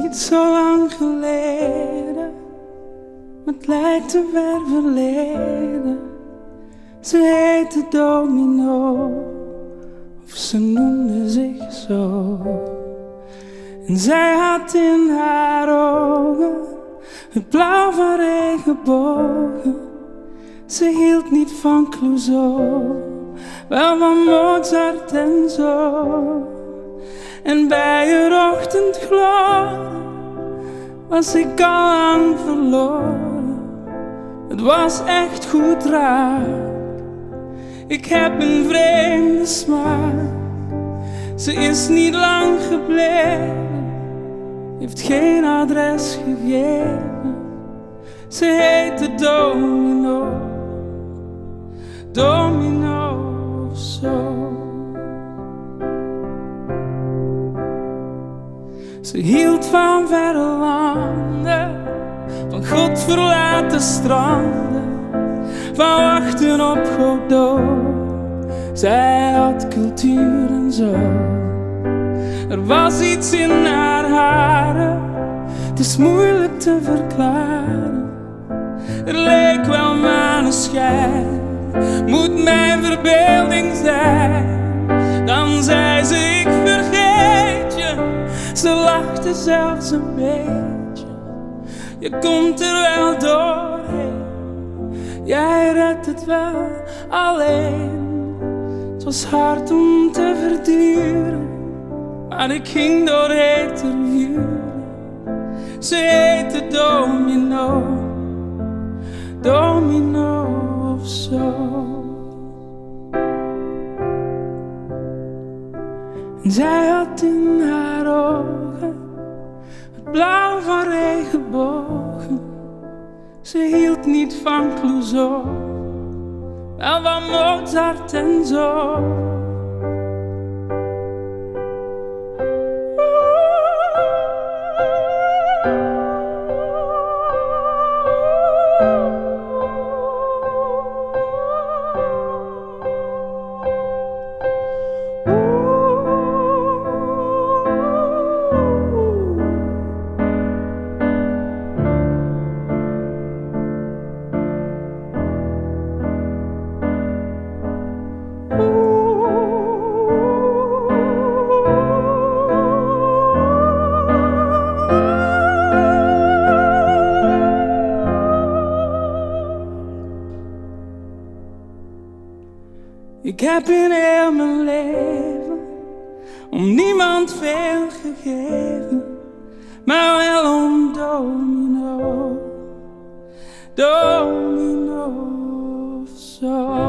niet zo lang geleden, maar het lijkt te ver verleden. Ze heette Domino, of ze noemde zich zo. En zij had in haar ogen het blauw van regenbogen. Ze hield niet van Clouseau, wel van Mozart en zo. En bij haar ochtendgloren was ik al lang verloren. Het was echt goed raar. Ik heb een vreemde smaak. Ze is niet lang gebleven, heeft geen adres gegeven. Ze heette Domino, Domino of zo. Ze hield van verre landen, van godverlaten stranden, van wachten op Godot. Zij had cultuur en zo. Er was iets in haar haren, het is moeilijk te verklaren. Er leek wel maneschijn, moet mijn verbeelding zijn. Dan zei ze ik vergeet je, ze lachte zelfs een beetje. Je komt er wel doorheen, jij redt het wel alleen. Het was hard om te verduren, maar ik ging door heter vuren. Ze heette Domino, Domino of zo. En zij had in haar ogen het blauw van regenbogen. Ze hield niet van Clouseau, wel van Mozart en zo. Ik heb in heel mijn leven om niemand veel gegeven, maar wel om Domino, Domino of zo.